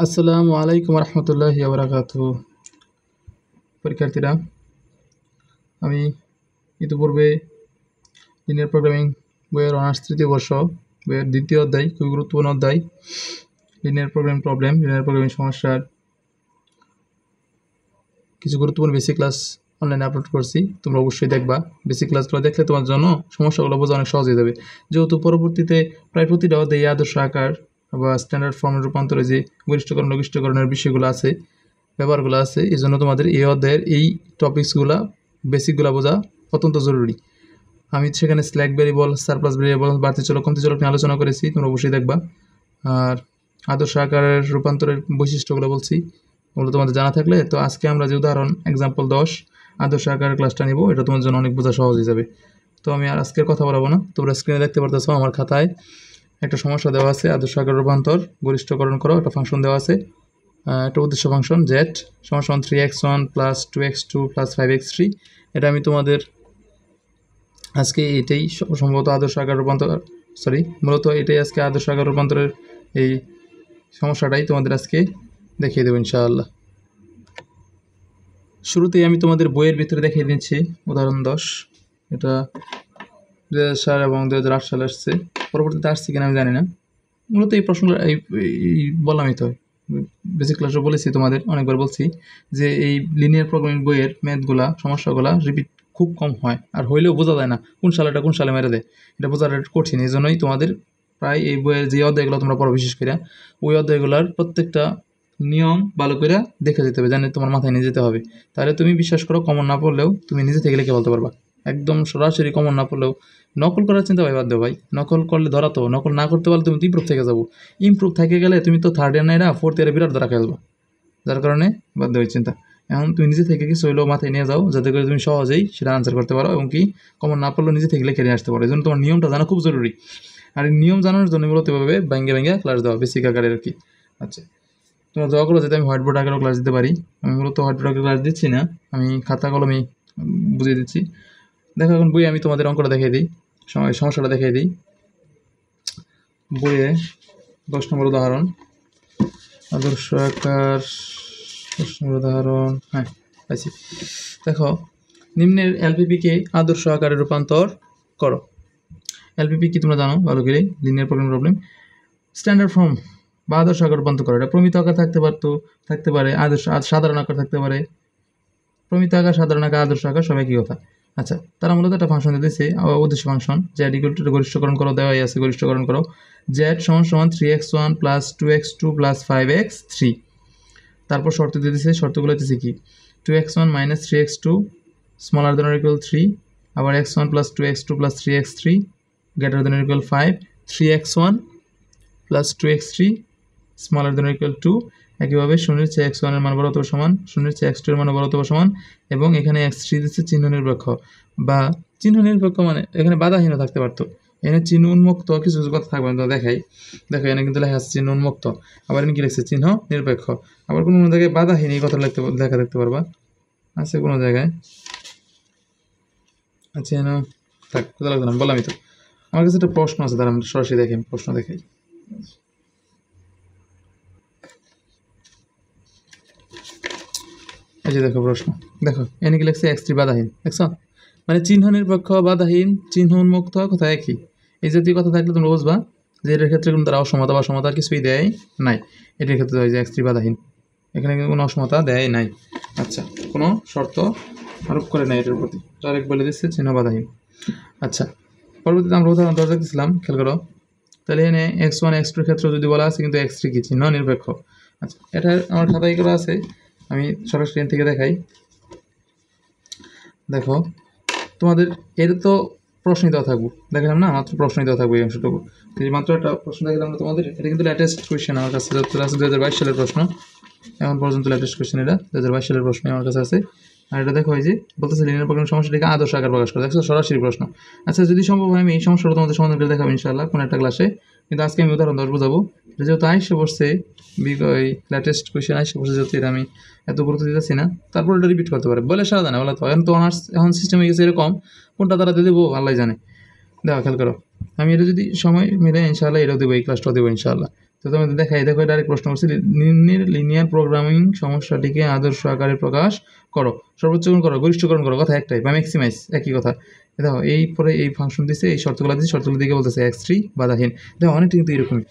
আসসালামু আলাইকুম রহমতুল্লাহি ওয়া বারাকাতুহু। পরীক্ষার্থীরা, আমি ইতিপূর্বে লিনিয়ার প্রোগ্রামিং বইয়ের অনার্স তৃতীয় বর্ষ বইয়ের দ্বিতীয় অধ্যায়, খুবই গুরুত্বপূর্ণ অধ্যায়, লিনিয়ার প্রোগ্রামিং সমস্যার কিছু গুরুত্বপূর্ণ বেসিক ক্লাস অনলাইনে আপলোড করছি। তোমরা অবশ্যই দেখবা। বেসিক ক্লাসগুলো দেখলে তোমার জন্য সমস্যাগুলো বোঝা অনেক সহজ হয়ে যাবে। যেহেতু পরবর্তীতে প্রায় প্রতিটা অধ্যায়ে আদর্শ আকার বা স্ট্যান্ডার্ড ফর্মের রূপান্তরে যে গরিষ্ঠকরণ লঘিষ্ঠকরণের বিষয়গুলো আছে, ব্যাপারগুলো আছে, এই জন্য তোমাদের এই অধ্যায়ের এই টপিকসগুলো বেসিকগুলো বোঝা অত্যন্ত জরুরি। আমি সেখানে স্ল্যাক ভেরিয়েবল, সারপ্লাস ভেরিয়েবল, বাড়তি চলক কমতি চলক নিয়ে আলোচনা করেছি, তোমরা অবশ্যই দেখবা। আর আদর্শ আকারের রূপান্তরের বৈশিষ্ট্যগুলো বলছি, ওগুলো তোমাদের জানা থাকলে তো আজকে আমরা যে উদাহরণ এক্সাম্পল 10 আদর্শ আকারের ক্লাসটা নিব, এটা তোমার জন্য অনেক বোঝা সহজ হয়ে যাবে। তো আমি আর আজকের কথা বলবো না, তোমরা স্ক্রিনে দেখতে পারতেছো আমার খাতায় একটা সমস্যা দেওয়া আছে। আদর্শ আকার রূপান্তর গরিষ্ঠকরণ করো, একটা ফাংশন দেওয়া আছে, একটা উদ্দেশ্য ফাংশন z সমান 3x1 plus 2x2 plus 5x3। এটা আমি তোমাদের আজকে এটাই সম্ভবত আদর্শ আকার রূপান্তর, মূলত এটাই আজকে আদর্শ আকার রূপান্তরের এই সমস্যাটাই তোমাদের আজকে দেখিয়ে দেবো ইনশাআল্লাহ। শুরুতেই আমি তোমাদের বইয়ের ভিতরে দেখিয়ে দিচ্ছি উদাহরণ 10। এটা 2000 সাল এবং 2008 সালে আসছে, পরবর্তীতে আসছে কিনা আমি জানি না। মূলত এই প্রশ্নটা এই বললামই তো, বেসিক ক্লাসে বলেছি তোমাদের অনেকবার বলছি যে এই লিনিয়ার প্রোগ্রামিং বইয়ের ম্যাথগুলা সমস্যাগুলা রিপিট খুব কম হয়, আর হইলেও বোঝা যায় না কোন সালেটা কোন সালে মেরে দেয়, এটা বোঝাটা কঠিন। এই জন্যই তোমাদের প্রায় এই বইয়ের যে অধ্যায়গুলো তোমরা পড়ো, বিশেষ করে ওই অধ্যায়গুলোর প্রত্যেকটা নিয়ম ভালো করে দেখে যেতে হবে, জানি তোমার মাথায় নিয়ে যেতে হবে। তাহলে তুমি বিশ্বাস করো, কমন না পড়লেও তুমি নিজে থেকে লিখে বলতে পারবা। একদম সরাসরি কমন না পড়লেও নকল করার চিন্তা বাদ দেও ভাই। নকল করলে ধরা, তো নকল না করতে পারলে তুমি ইমপ্রুভ থেকে যাবো। ইমপ্রুভ থেকে গেলে তুমি তো থার্ড ইয়ার না, ফোর্থ ইয়ারে বিরাট ধরা খেলবা, যার কারণে বাদ দেওয়ার চিন্তা। এখন তুমি নিজে থেকে কিছু হইলেও মাথায় নিয়ে যাও, যাতে করে তুমি সহজেই সেটা আনসার করতে পারো, এবং কি কমন না পড়লেও নিজে থেকে লিখে নিয়ে আসতে পারো। এই জন্য তোমার নিয়মটা জানা খুব জরুরি। আর এই নিয়ম জানার জন্য মূলত এভাবে ব্যাঙ্গে ক্লাস দেওয়া, বেসিক আকারের আর কি। আচ্ছা, তোমরা দোয়া করো যাতে আমি হোয়াইট বোর্ড আকারেও ক্লাস দিতে পারি। আমি মূলত হোয়াইট বোর্ড আকারে ক্লাস দিচ্ছি না, আমি খাতা কলমে বুঝিয়ে দিচ্ছি। দেখো, এখন বইয়ে আমি তোমাদের অঙ্কটা দেখিয়ে দিই, সমস্যাটা দেখিয়ে দিই। বইয়ে 10 নম্বর উদাহরণ, আদর্শ আকার 10 নম্বর উদাহরণ। হ্যাঁ, পাইছি। দেখো, নিম্নের এলপিপিকে আদর্শ আকারে রূপান্তর করো। এলপিপি কি তোমরা জানো ভালো করে, linear programming problem. Standard form বা আদর্শ আকার রূপান্তর করো। এটা প্রমিত আকার থাকতে পারে, আদর্শ সাধারণ আকার থাকতে পারে। প্রমিত আকার, সাধারণ আকার, আদর্শ আকার সবাই কি কথা। আচ্ছা, তারা মূলত একটা ফাংশন দিতেছে, উদ্দেশ্য ফাংশন z ইকুয়াল টু গরিষ্ঠকরণ করো, দেওয়াই আছে গরিষ্ঠকরণ করো। z সমান 3x1 plus 2x2 plus 5x3। তারপর শর্ত দিতেছে, শর্তগুলো দিতেছে কি 2x1 minus 3x2 smaller than or equal 3, আবার x1 plus 2x2 plus 3x3 greater than or equal 5, 3x1 plus 2x3 smaller than or equal 2। একইভাবে 0-এর চেয়ে x1 এর মান বড় অথবা সমান, 0-এর চেয়ে x2 এর মান বড় অথবা সমান, এবং এখানে x3 দিচ্ছে চিহ্ন নিরপেক্ষ। বা চিহ্ন নিরপেক্ষ মানে এখানে বাধাহীন থাকতে পারতো, এখানে চিহ্ন উন্মুক্ত কিছু কিছু কথা থাকবে না। দেখাই, দেখো এখানে কিন্তু লেখা আছে চিহ্ন উন্মুক্ত, আবার এখানে কি লিখছে চিহ্ন নিরপেক্ষ। আবার কোনো জায়গায় বাধাহীন এই কথা লেখা দেখতে পারবা, আছে কোনো জায়গায় আছে না, থাক কোথাও লাগবে না, বললামই তো। আমার কাছে একটা প্রশ্ন আছে, তারা আমি সরাসরি দেখি, প্রশ্ন দেখাই। এই যে দেখো প্রশ্ন, দেখো এনে কি লিখছে x3 বাধাহীন, দেখছো? মানে চিহ্ন নিরপেক্ষ, বাধাহীন, চিহ্ন উন্মুক্ত কথা একই। এই জাতীয় কথা থাকলে তোমরা বুঝবা যে এটার ক্ষেত্রে কোনো তারা অসমতা বা সমতা কিছুই দেয় নাই। এটার ক্ষেত্রে হয় যে x3 বাধাহীন, এখানে কিন্তু কোনো অসমতা দেয় নাই। আচ্ছা, কোনো শর্ত আরোপ করে নাই এটার প্রতি, ডাইরেক্ট বলে দিচ্ছে চিহ্ন বাধাহীন। আচ্ছা, পরবর্তীতে আমরা উদাহরণ 10 দেখতেছিলাম, খেয়াল করো। তাহলে এখানে x1 x2 ক্ষেত্রে যদি বলা আছে, কিন্তু x3 কি চিহ্ন নিরপেক্ষ। আচ্ছা, এটা আমার খাতায় করা আছে, আমি সরাসরি থেকে দেখাই। দেখো, তোমাদের এর তো প্রশ্ন দেওয়া থাকবো, দেখলাম না, মাত্র প্রশ্ন দেওয়া থাকবে এই অংশটুকু। মাত্র একটা প্রশ্ন দেখলাম না তোমাদের, এটা কিন্তু লেটেস্ট কোয়েশ্চেন আমার কাছে, 2022 সালের প্রশ্ন, এখন পর্যন্ত লেটেস্ট কোয়েশ্চেন এটা 2022 সালের প্রশ্ন আমার কাছে আছে। আর এটা দেখো, এই যে বলতেছে লিনিয়ার প্রোগ্রামিং সমস্যাটিকে আদর্শ আকার প্রকাশ করে, দেখছো সরাসরি প্রশ্ন। আচ্ছা, যদি সম্ভব হয় আমি এই সমস্যাটা তোমাদের সমাধান করে দেখাবো ইনশাআল্লাহ কোনো একটা ক্লাসে, কিন্তু আজকে আমি উদাহরণ 10 বোঝাবো। এটা যেহেতু আইসে বসছে, এই লেটেস্ট কোয়েশ্চেন আইসে বসে, যেহেতু এটা আমি এত গুরুত্ব দিতেছি না, তারপর এটা রিপিট করতে পারে বলে সারা জানে বলে। তো এখন তো অনার্স এখন সিস্টেম হয়ে গেছে এরকম, কোনটা তারা দিয়ে দেবো আল্লাহ জানে। দেখো, খেয়াল করো, আমি এটা যদি সময় মিলে ইনশাআল্লাহ এটাও দেবো, এই ক্লাসটাও দেবো ইনশাআল্লাহ। তো তোমাদের দেখাই, দেখো ডাইরেক্ট প্রশ্ন করছি, নিম্নের লিনিয়ার প্রোগ্রামিং সমস্যাটিকে আদর্শ আকারে প্রকাশ করো, সর্বোচ্চকরণ করো, গরিষ্ঠকরণ করো, কথা একটাই, বা ম্যাক্সিমাইজ একই কথা। দেখো এই পরে এই ফাংশন দিচ্ছে, এই শর্তগুলো দিচ্ছে, শর্তগুলো দিকে বলতেছে x3 বাধাহীন। দেখো অনেকটা কিন্তু এরকমই,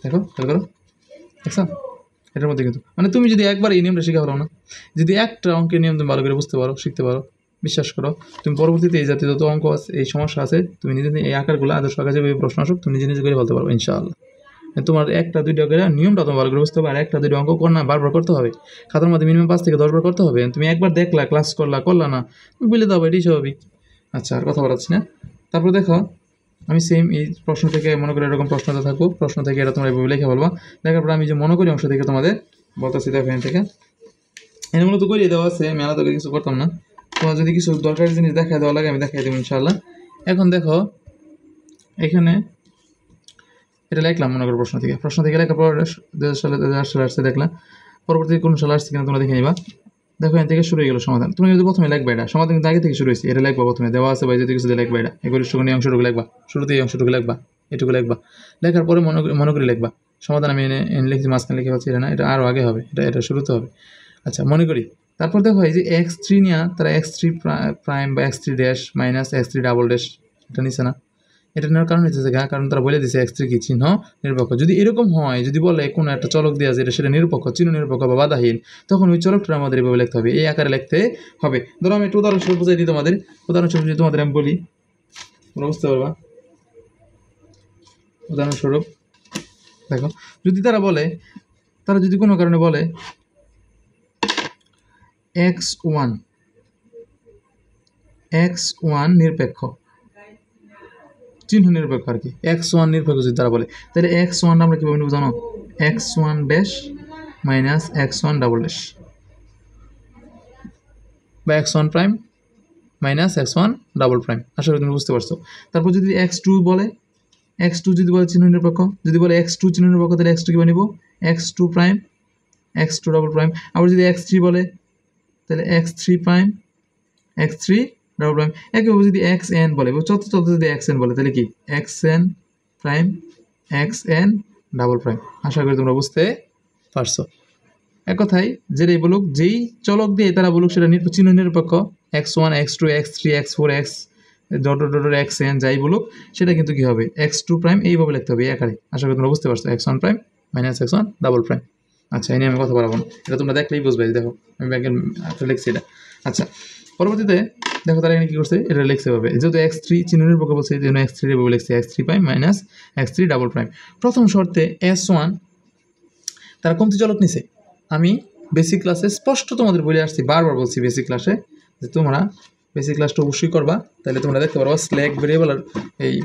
দেখো খেয়াল করো, দেখছো এটার মধ্যে কিন্তু মানে তুমি যদি একবার এই নিয়মটা শিখা পারো না, যদি একটা অঙ্কের নিয়ম তুমি ভালো করে বুঝতে পারো, শিখতে পারো, বিশ্বাস করো তুমি পরবর্তীতে এই জাতীয় যত অঙ্ক আছে, এই সমস্যা আছে, তুমি নিজে এই আকারগুলো আদর্শ আকারে যেভাবে প্রশ্ন আসুক তুমি নিজে নিজে করে বলতে পারো ইনশাআল্লাহ। তোমার একটা দুইটা করে নিয়মটা তোমার ভালো করে বুঝতে হবে, আর একটা দুইটা অঙ্ক কর না বারবার করতে হবে, খাতার মধ্যে মিনিমাম 5 থেকে 10 বার করতে হবে। তুমি একবার দেখলা, ক্লাস করলা না, বলে দাও, এটাই স্বাভাবিক। আচ্ছা আর কথা বলাচ্ছি না। তারপর দেখো আমি সেম এই প্রশ্ন থেকে মনে করি এরকম প্রশ্নটা থাকবো, প্রশ্ন থেকে এটা তোমরা এভাবে লিখে বলবা। দেখার পর আমি যে মনে করি অংশ থেকে তোমাদের বলতেছি, দেখো এখান থেকে এর মূলত করিয়ে দেওয়া আছে, আমি আলাদা করে কিছু করতাম না। তোমার যদি কিছু দরকারি জিনিস দেখা দেওয়া লাগে আমি দেখাই দেবো ইনশাআল্লাহ। এখন দেখো এখানে এটা লিখলাম মনে করো প্রশ্ন থেকে লেখার পর 2000 সালে 2008 সালে আসছে দেখলাম, পরবর্তী কোন সালে আসছে কিনা তোমরা দেখে নিবা। দেখো এখান থেকে শুরু হয়ে গেল সমাধান। তুমি যদি প্রথমে লিখবে, এটা সমাধান কিন্তু আগে থেকে শুরু হয়েছে, এটা লিখবা প্রথমে, দেওয়া আছে ভাই যদি কিছু লিখবা, এটা এই গরিষ্ঠকরণ অংশটুকু লিখবা, শুরুতে এই অংশটুকু লিখবা, এটুকু লিখবা, লেখার পরে মনে করে লিখবা সমাধান। আমি এনে লিখছি, মাঝখানে লিখে পাচ্ছি, এটা না, এটা আরও আগে হবে, এটা শুরুতে হবে। আচ্ছা মনে করি। তারপর দেখো এই যে x3 নিয়ে তারা x3 প্রাইম বা x3 dash minus x3 double dash এটা নিচ্ছে না, এটা নেওয়ার কারণ হচ্ছে কারণ তারা বলে দিচ্ছে x3 কি চিহ্ন নিরপেক্ষ। যদি এরকম হয়, যদি বলে কোনো একটা চলক দেওয়া আছে সেটা নিরপেক্ষ, চিহ্ন নিরপেক্ষ বা বাধাহীন, তখন ওই চলকটা আমাদের এভাবে লিখতে হবে, এই আকারে লিখতে হবে। ধরো আমি একটু উদাহরণস্বরূপ বুঝাই দিই তোমাদের, উদাহরণস্বরূপ যদি তোমাদের আমি বলি তোমরা বুঝতে পারবা। উদাহরণস্বরূপ দেখো, যদি তারা যদি কোনো কারণে বলে x1 নিরপেক্ষ, চিহ্ন নিরপেক্ষ আর কি, x1 নিরপেক্ষ যদি তারা বলে, তাহলে x1 আমরা কীভাবে নেব জানো, x1 dash minus x1 double dash, বা x1 prime minus x1 double prime. আশা করি তুমি বুঝতে পারছো। তারপর যদি x2 বলে, x2 যদি বলে চিহ্ন নিরপেক্ষ, যদি বলে x2 চিহ্ন নিরপেক্ষ, তাহলে x2 কীভাবে নিব, x2 prime x2 double prime. আবার যদি x3 বলে তাহলে x3 prime x3 double prime. একইভাবে যদি xn বলে, চলতে যদি xn বলে তাহলে কি xn prime xn double prime. আশা করি তোমরা বুঝতে পারছো। এক কথায় যেটাই বলুক, যেই চলক দিয়ে তারা বলুক সেটা চিহ্ন নিরপেক্ষ, x1 x2 x3 x4 x dot dot dot xn যাই বলুক সেটা কিন্তু কি হবে x2 প্রাইম, এইভাবে লিখতে হবে এই আকারে। আশা করি তোমরা বুঝতে পারছো, x1 prime minus x1 double prime. আচ্ছা এই নিয়ে আমি কথা বলবো না, এটা তোমরা দেখলেই বুঝবে। দেখো আমি ব্যাংকের লিখছি এটা। আচ্ছা পরবর্তীতে দেখো তারা এখানে কী করছে, এটা লিখতে হবে, যেহেতু x3 চিহ্ন নিরপেক্ষ বলছে এই জন্য x3 এভাবে লিখছে, x3 prime minus x3 double prime. প্রথম শর্তে s1 তারা কমতি চলক নিছে। আমি বেসিক ক্লাসে স্পষ্ট তোমাদের বলে আসছি, বারবার বলছি বেসিক ক্লাসে যে তোমরা বেসিক ক্লাসটা অবশ্যই করবা, তাহলে তোমরা দেখতে পারবা স্ল্যাক ভেরিয়েবল আর এই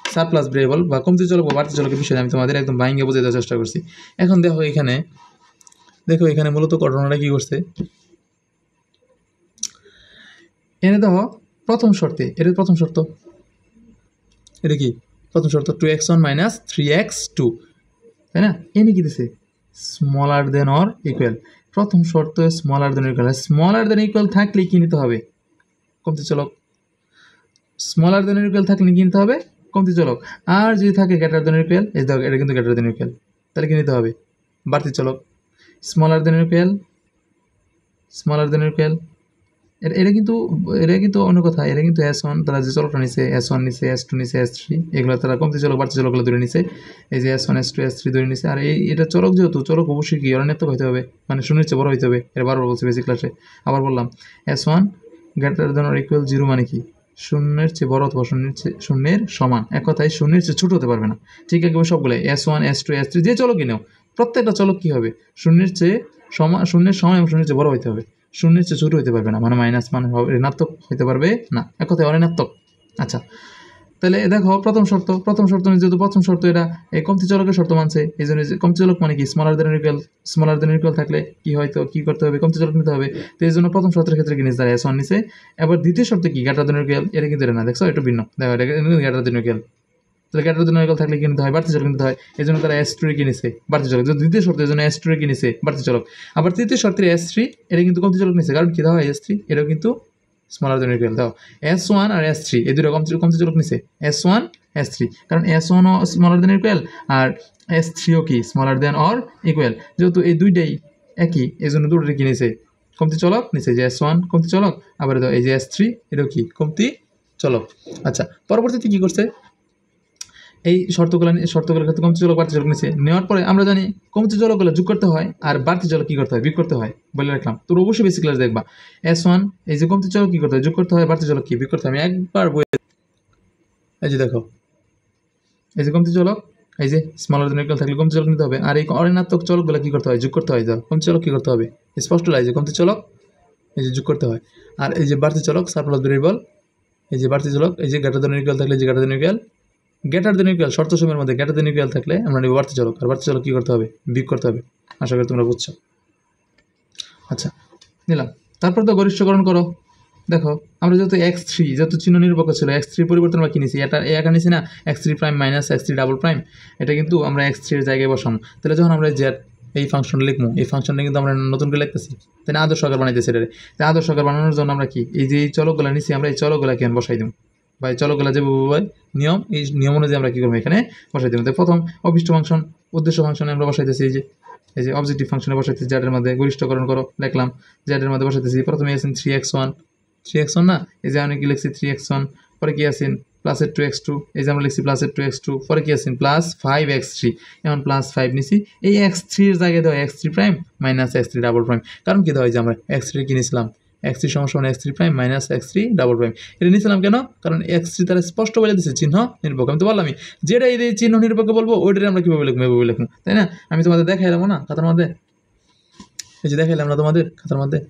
সারপ্লাস ভেরিয়েবল বা কমতি চলক বা বাড়তি চলকের বিষয়ে আমি তোমাদের একদম বাইঙ্গে বোঝাতে দেওয়ার চেষ্টা করছি। এখন দেখো এখানে মূলত ঘটনাটা কী করছে, এনে দেখো প্রথম শর্তে, এটা প্রথম শর্ত, এটা কি প্রথম শর্ত 2x1 মাইনাস 3x2, তাই না? এনে কি দিছে স্মলার দেন অর ইকুয়াল। প্রথম শর্ত smaller than equal, smaller than equal থাকলে কি নিতে হবে, কমতি চলক। স্মলার দেন ইকুয়াল থাকলে কি নিতে হবে, কমতি চলক। আর যদি থাকে গ্রেটার দেন ইকুয়াল, এই দেখো এটা কিন্তু গ্রেটার দেন ইকুয়াল, তাহলে কি নিতে হবে, বাড়তি চলক। স্মলার দেন ইকুয়াল এটা কিন্তু অন্য কথা, এটা কিন্তু S1 তারা যে চলকটা নিছে, S1 নিছে, S2 নিছে, S3 এগুলো তারা কমতি চলক বাড়তি চলকগুলো ধরে নিছে, এই যে S1 S2 S3 ধরে নিছে। আর এটা চলক, যেহেতু চলক অবশ্যই কি অনির্ণাত্মক হতে হবে, মানে শূন্যের চেয়ে বড় হতে হবে, এটা বারবার বলছি বেসিক ক্লাসে। আবার বললাম S1 greater than or equal 0 মানে কি শূন্যের চেয়ে বড় অথবা শূন্যের সমান, এক কথায় শূন্যের চেয়ে ছোট হতে পারবে না। ঠিক আছে, সবগুলো S1 S2 S3 যে চলকই নাও, প্রত্যেকটা চলক কী হবে, শূন্যের সমান এবং শূন্যের চেয়ে বড় হতে হবে, শূন্যের চেয়ে ছোটো হতে পারবে না, মানে মাইনাস মানে ঋণাত্মক হতে পারবে না, এক কথায় অঋণাত্মক। আচ্ছা তাহলে দেখো প্রথম শর্ত যেহেতু প্রথম শর্ত এটা এই কমতি চলকের শর্ত মানছে, এই জন্য কমতি চলক মানে কি স্মলার দেন ইকুয়াল থাকলে কি হয়তো কি করতে হবে, কমতি চলক নিতে হবে। তো এই জন্য প্রথম শর্তের ক্ষেত্রে কি নিচ্ছে, S1 নিছে। এবার দ্বিতীয় শর্তে কি গ্রেটার দেন ইকুয়াল, এটা কিন্তু এটা না, দেখছো একটু ভিন্ন, দেখো এটা গ্রেটার দেন ইকুয়াল, তাহলে গ্রেটার দেন ইকুয়াল থাকলে কিনতে হয় বাড়তি চলক নিতে হয়, এই জন্য তারা S2 কিনেছে বাড়তি চলক। দ্বিতীয় শর্তের জন্য S2 কিনেছে বাড়তি চলক। আবার তৃতীয় শর্তের S3 এটা কিন্তু কমতি চলক নিছে, কারণ কী দেওয়া হয় S3 এটাও কিন্তু স্মলার দেন ইকুয়াল দাও S1 আর S3 এই দুটো কমতে চলক নিছে S1 S3 কারণ S1 ও স্মলার দেন ইকুয়াল আর S3 ও কি স্মলার দেন অর ইকুয়াল যেহেতু এই দুইটাই একই এই জন্য দুটোর কি নিছে কমতি চলক নিচে যে S1 কমতি চলক আবার দাও এই যে S3 এটাও কি কমতি চলক। আচ্ছা পরবর্তীতে কি করছে এই শর্তগুলোর ক্ষেত্রে কমতি চলক বাড়তি চলক নিচে নেওয়ার পরে আমরা জানি কমতি চলকগুলো যোগ করতে হয় আর বাড়তি চলক কি করতে হয় বিয়োগ করতে হয় বলে রাখলাম। তোর অবশ্যই বেসিক ক্লাস দেখবা S1 এই যে কমতি চলক কি করতে হয় যোগ করতে হয় বাড়তি চলক কি বিয়োগ করতে হয়। আমি একবার বই এই যে দেখো এই যে কমতি চলক এই যে স্মলার দেন ইকুয়াল থাকলে কমতি চলক নিতে হবে আর এই অঋণাত্মক চলকগুলো কি করতে হয় যোগ করতে হয়। দাও কমতি চলক কি করতে হবে স্পষ্ট লাগে যে কমতি চলক এই যে যোগ করতে হয় আর এই যে বাড়তি চলক সারপ্লাস ভেরিয়েবল এই যে বাড়তি চলক এই যে গ্রেটার দেন ইকুয়াল থাকলে যে গ্রেটার দেন ইকুয়াল শর্ত সময়ের মধ্যে গ্রেটার দেন ইকুয়াল থাকলে আমরা নিব বাড়তি চলক আর বাড়তি চলক কি করতে হবে বিয়োগ করতে হবে। আশা করি তোমরা বুঝছো। আচ্ছা নিলাম তারপর তো গরিষ্ঠকরণ করো। দেখো আমরা যেহেতু x3 যেহেতু চিহ্ন নিরপেক্ষ ছিল x3 পরিবর্তন আমরা কি নিছি এটা একা নিছি না x3 prime minus x3 double prime এটা কিন্তু আমরা x3 এর জায়গায় বসাম তাহলে যখন আমরা z এই ফাংশন লিখবো এই ফাংশনটা কিন্তু আমরা নতুন করে লিখতেছি তাই না আদর্শ আকার বানাইতেছি এটা তাই আদর্শ আকার বানানোর জন্য আমরা কি এই যে এই চলকগুলো নিছি আমরা এই চলকগুলো কেন বসাই দেবো বা এই চলকগুলো যে নিয়ম এই নিয়ম অনুযায়ী আমরা কি করবো এখানে বসাই দেবো। তাই প্রথম অভিষ্ট ফাংশন উদ্দেশ্য ফাংশনে আমরা বসাইতেছি এই যে অবজেক্টিভ ফাংশনে বসাইতেছি জেডের মধ্যে গরিষ্ঠকরণ করো লিখলাম জেডের মধ্যে বসাইতেছি প্রথমে আছেন 3x1 না এই যে আমি কি লিখছি 3x1 পরে কি আছেন প্লাসের 2x2 এই যে আমরা লিখছি প্লাসের 2x2 পরে কি আছেন প্লাস 5x3 এখন প্লাস 5 নিছি এই x3 এর জায়গায় দাও x3 prime minus x3 double prime কারণ কি দাও এই যে আমরা x3 কি নিছিলাম x3 সমান x3 prime minus x3 double prime এটা নিছিলাম কেন কারণ x3 তারা স্পষ্ট বলে দিয়েছে চিহ্ন নিরপেক্ষ আমি তো বললামই যেটা এই চিহ্ন নিরপেক্ষ বলবো ওইটারে আমরা কিভাবে লিখবো এভাবে লিখবো তাই না। আমি তোমাদের দেখাইলাম না খাতার মধ্যে এই যে দেখাইলাম না তোমাদের খাতার মধ্যে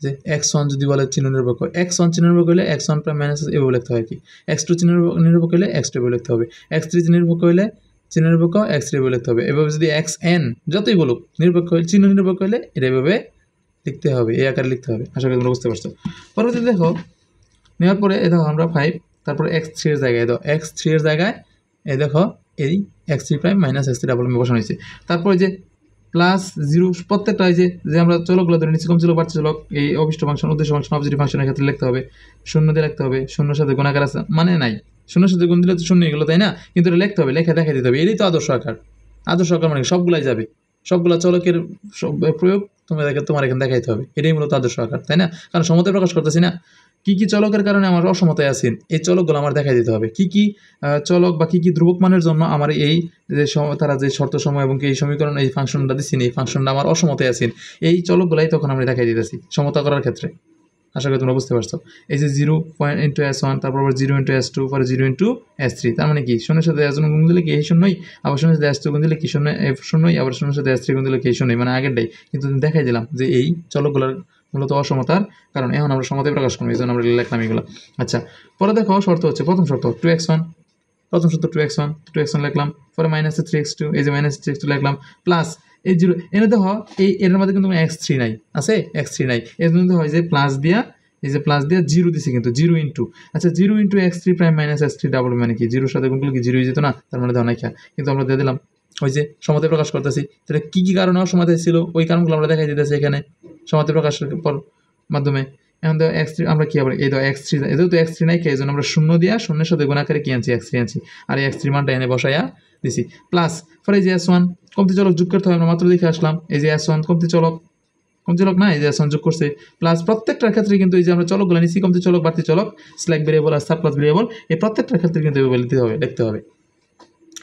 যে x1 যদি বলে চিহ্ন নিরপেক্ষ x1 চিহ্ন নিরপেক্ষ হলে x1 প্রাইম মাইনাস এভাবে লিখতে হয় কি x2 চিহ্ন নিরপেক্ষ হলে x2 এভাবে লিখতে হবে x3 চিহ্ন নিরপেক্ষ হলে চিহ্ন নিরপেক্ষ x3 এভাবে লিখতে হবে এভাবে যদি xn যতই বলুক নিরপেক্ষ হলে চিহ্ন নিরপেক্ষ হলে এটা এভাবে লিখতে হবে এই আকারে লিখতে হবে। আশা করি তোমরা বুঝতে পারছো। পরবর্তীতে দেখো নেওয়ার পরে এই দেখো আমরা 5 তারপর x3 এর জায়গায় দাও x3 এর জায়গায় এই দেখো এই x3 prime minus x3 double বসানো হয়েছে তারপর যে প্লাস 0 প্রত্যেকটা যে আমরা চলকগুলো ধরে নিচ্ছি কম চলক বাড়তি চলক এই অভিষ্ট ফাংশন উদ্দেশ্য ফাংশন অবজেক্টিভ ফাংশনের ক্ষেত্রে লিখতে হবে শূন্য দিয়ে লিখতে হবে শূন্যর সাথে গুণাকার আছে মানে নাই শূন্যর সাথে গুণ দিলে তো শূন্য এগুলো তাই না কিন্তু এটা লিখতে হবে লেখা দেখা দিতে হবে এটাই তো আদর্শ আকার মানে সবগুলাই যাবে সবগুলা চলকের প্রয়োগ তোমার এখানে দেখাইতে হবে এটাই মূলত আদর্শ আকার তাই না কারণ সমতা প্রকাশ করতেছি না কি কি চলকের কারণে আমার অসমতায় আছেন এই চলকগুলো আমার দেখাই দিতে হবে কি কি চলক বা কি কি ধ্রুবক মানের জন্য আমার এই যে তারা যে শর্ত সময় এবং এই সমীকরণ এই ফাংশনটা দিচ্ছেন এই ফাংশনটা আমার অসমতায় আছেন এই চলকগুলাই তখন আমরা দেখাই দিতেছি সমতা করার ক্ষেত্রে। আশা করি তোমরা বুঝতে পারছো। এই যে 0.s1 তারপর আবার 0 × s2 পরে 0 × s3 তার মানে কি শূন্যের সাথে s1 গুণ দিলে কি এই শূন্যই আবার শূন্যের সাথে s2 গুণ দিলে কি শূন্যই আবার শূন্যের সাথে s3 গুণ দিলে কি শূন্যই মানে আগেরটাই কিন্তু দেখাই দিলাম যে এই চলকগুলোর মূলত অসমতার কারণ এখন আমরা সমতায় প্রকাশ করবো এই জন্য আমরা লিখলাম এগুলো। আচ্ছা পরে দেখো শর্ত হচ্ছে প্রথম শর্ত 2x1 প্রথম শর্ত 2x1 লিখলাম পরে মাইনাস 3x2 এই যে মাইনাস 3x2 লিখলাম প্লাস এই 0 এনে দেখো এই এর মধ্যে কিন্তু x3 নাই আছে x3 নাই এর জন্য হয় যে প্লাস দিয়া এই যে প্লাস দিয়া 0 দিছি কিন্তু 0 ইনটু আচ্ছা 0 × x3 prime minus x3 double মানে কি 0 সাথে গুণ করলে কি 0 হয়ে যেত না তার মানে দাও নাই খা কিন্তু আমরা দিয়ে দিলাম ওই যে সমতায় প্রকাশ করতেছি তাহলে কি কি কারণে অসমতায় ছিল ওই কারণগুলো আমরা দেখাই দিতেছি এখানে সমতায় প্রকাশের পর মাধ্যমে। এখন তো x3 আমরা কি আবার এই তো x3 এটাও তো x3 নাই এই জন্য আমরা শূন্য দিয়া শূন্যের সাথে গুণ আকারে কি আনছি x3 আনছি আর এই x3 মানটা এনে বসাইয়া দিছি প্লাস পরে এই যে s1 কমতি চলক যোগ করতে হয় আমরা মাত্র দেখে আসলাম এই যে s1 কমতি চলক না এই যে s1 যোগ করছে প্লাস প্রত্যেকটার ক্ষেত্রে কিন্তু এই যে আমরা চলকগুলো নিছি কমতি চলক বাড়তি চলক স্ল্যাক ভেরিয়েবল আর সারপ্লাস ভেরিয়েবল এই প্রত্যেকটার ক্ষেত্রে কিন্তু এভাবে লিখতে হবে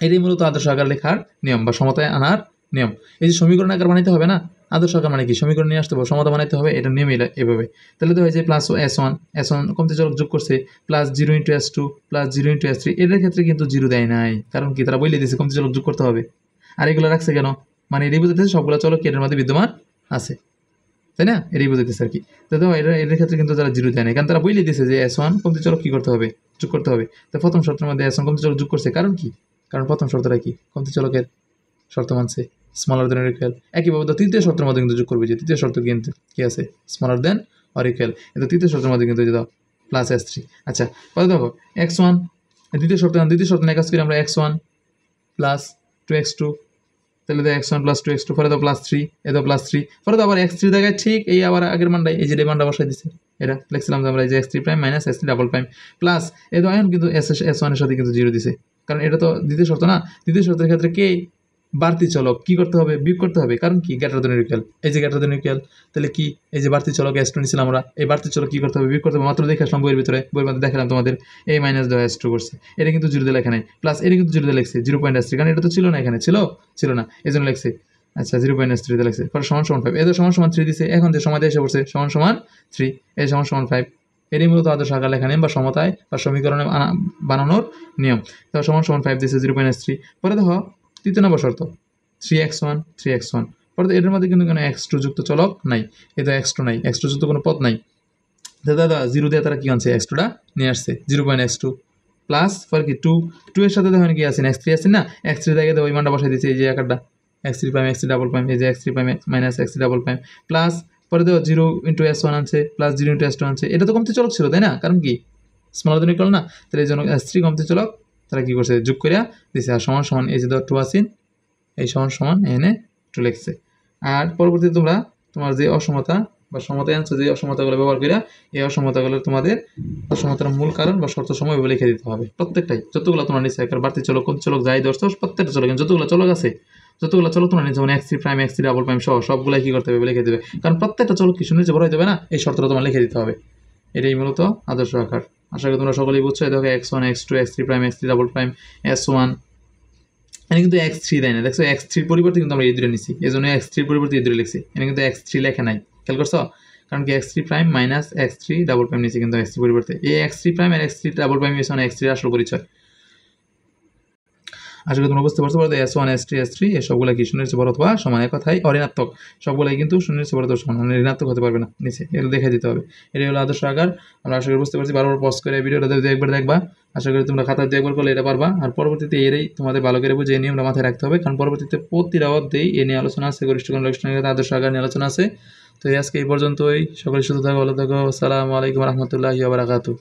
এটাই মূলত আদর্শ আকার লেখার নিয়ম বা সমতায় আনার নিয়ম। এই যে সমীকরণ আকার বানাইতে হবে না আদর্শ আকার মানে কি সমীকরণ নিয়ে আসতে হবে সমতা বানাইতে হবে এটা নিয়ম এভাবে তাহলে তো হয় যে প্লাস s1 কমতি চলক যোগ করছে প্লাস 0 × s2 প্লাস 0 × s3 এটার ক্ষেত্রে কিন্তু 0 দেয় নাই কারণ কি তারা বলে দিয়েছে কমতি চলক যোগ করতে হবে আর এগুলো রাখছে কেন মানে এটাই বুঝাইতেছে সবগুলো চলক এটার মধ্যে বিদ্যমান আছে তাই না এটাই বুঝাইতেছে আর কি তো এটার ক্ষেত্রে কিন্তু তারা 0 দেয় না কারণ তারা বলে দিয়েছে যে s1 কমতি চলক কি করতে হবে যোগ করতে হবে তো প্রথম শর্তের মধ্যে s1 কমতি চলক যোগ করছে কারণ কি কারণ প্রথম শর্তটা কি কমতি চলকের শর্ত মানছে স্মলার দেন অর ইকুয়াল একইভাবে তো তৃতীয় শর্তের মধ্যে কিন্তু যোগ করবে যে তৃতীয় শর্ত কিন্তু কি আছে স্মলার দেন অর ইকুয়াল কিন্তু তৃতীয় শর্তের মধ্যে কিন্তু দাও প্লাস s3 আচ্ছা পরে দেখো x1 দ্বিতীয় শর্ত নিয়ে কাজ করি আমরা x1 প্লাস 2x2 তাহলে দাও x1 প্লাস 2x2 পরে দাও প্লাস 3 এ দাও প্লাস 3 পরে দাও আবার x3 জায়গায় ঠিক এই আবার আগের মানটাই এই যে মানটা বসাই দিছে এটা লিখছিলাম যে আমরা এই যে x3 prime minus x3 double prime plus এই তো এখন কিন্তু s1 এর সাথে কিন্তু 0 দিছে, কারণ এটা তো দ্বিতীয় শর্ত না। দ্বিতীয় শর্তের ক্ষেত্রে কে বাড়তি চলক কি করতে হবে, বিয়োগ করতে হবে, কারণ কি গ্রেটার দ্যান ইকুয়াল, এই যে গ্রেটার দ্যান ইকুয়াল, তাহলে কি এই যে বাড়তি চলক s2 নিছিলাম আমরা, এই বাড়তি চলক কি করতে হবে, বিয়োগ করতে হবে। মাত্র দেখে আসলাম বইয়ের ভিতরে, বইয়ের মধ্যে দেখালাম তোমাদের a মাইনাস দেওয়া s2 করছে, এটা কিন্তু 0 দিয়ে লেখা নাই, প্লাস এটা কিন্তু 0 দিয়ে লিখছে 0.3, কারণ এটা তো ছিল না, এখানে ছিল না, এজন্য লিখছে আচ্ছা 0.3 দিয়ে লিখছে। পরে সমান সমান 5, এদের সমান সমান 3 দিছে, এখন যে সমাধান এসে পড়ছে সমান সমান 3, এই সমান সমান 5, এরই মূলত আদর্শ আকার লেখা নিয়ম বা সমতায় বা সমীকরণে বানানোর নিয়ম। তো সমান সমান 5 দিছে 0.3। পরে দেখো তৃতীয় নম্বর শর্ত 3x1 পরে এটার মধ্যে কিন্তু কোনো x2 যুক্ত চলক নাই, এটা x2 নাই, x2 যুক্ত কোনো পদ নাই, দাদা 0 দিয়ে তারা কি আনছে x2টা নিয়ে আসছে 0.x2 প্লাস পরে কি 2 এর সাথে দেখেন কি আছে x3 আছে না, x3 দেখে ওই মানটা বসাই দিয়েছে এই যে আকারটা x3 prime x3 double prime, এই যে x3 prime minus x3 double prime plus পরে দেখো 0 ইন্টু s1 আনছে প্লাস 0 ইন্টু s2 আনছে, এটা তো কমতি চলক ছিল তাই না, কারণ কি স্মলার দ্যান ইকুয়াল না, তাহলে এই জন্য s3 কমতি চলক তারা কি করছে যোগ করে দিছে, আর সমান সমান এই যে 2 আসিন এই সমান সমান এনে 2 লিখছে। আর পরবর্তীতে তোমরা তোমার যে অসমতা বা সমতা অ্যান্সার যে অসমতাগুলো ব্যবহার করে এই অসমতাগুলো তোমাদের অসমতার মূল কারণ বা শর্ত সময় লিখে দিতে হবে প্রত্যেকটাই, যতগুলো তোমরা নিচে একবার বাড়তি চলক কোন চলক যাই ধরছো প্রত্যেকটা চলক, যতগুলো চলক আছে যতগুলো চলক তোমরা নিচে মানে x3 prime x3 double prime সহ সবগুলাই কি করতে হবে লিখে দেবে, কারণ প্রত্যেকটা চলক কি শূন্যের চেয়ে বড় হতে হবে না, এই শর্তটা তোমার লিখে দিতে হবে। এটাই মূলত আদর্শ আকার। আশা করি তোমরা সকলেই বুঝছো। দেখো x1 x2 x3 prime x3 double prime s1, এখানে কিন্তু x3 দেয় না, দেখছো x3 পরিবর্তে কিন্তু আমরা এই দুটো নিছি, এই জন্য x3 পরিবর্তে এই দুটো লিখছি, এখানে কিন্তু x3 লেখা নাই, খেয়াল করছো, কারণ কি x3 prime minus x3 double prime নিছি কিন্তু x3 পরিবর্তে, এই x3 প্রাইম আর x3 ডাবল প্রাইম এর সঙ্গে x3 এর আসল পরিচয়। আশা করি তোমরা বুঝতে পারছো। s1 s2 s3 এই সবগুলা কি শূন্যের চেয়ে বড় অথবা সমান, এক কথায় অঋণাত্মক, সবগুলাই কিন্তু শূন্যের চেয়ে বড় অথবা সমান, মানে ঋণাত্মক হতে পারবে না, নিচে এগুলো দেখাই দিতে হবে। এটাই হলো আদর্শ আকার। আমরা আশা করি বুঝতে পারছি। বারবার পজ করে ভিডিওটা একবার দেখবা, আশা করি তোমরা খাতা দিয়ে একবার করলে এটা পারবা। আর পরবর্তীতে এরাই তোমাদের ভালো করে বুঝে এই নিয়মটা মাথায় রাখতে হবে, কারণ পরবর্তীতে প্রতিটা অধ্যায়ে এ নিয়ে আলোচনা আছে, গরিষ্ঠ গণলক্ষণের আদর্শ আকার নিয়ে আলোচনা আছে। তো আজকে এই পর্যন্তই, সকলে সুস্থ থাকো, ভালো থাকো, আসসালামু আলাইকুম রহমতুল্লাহি ওয়া বারাকাতুহু।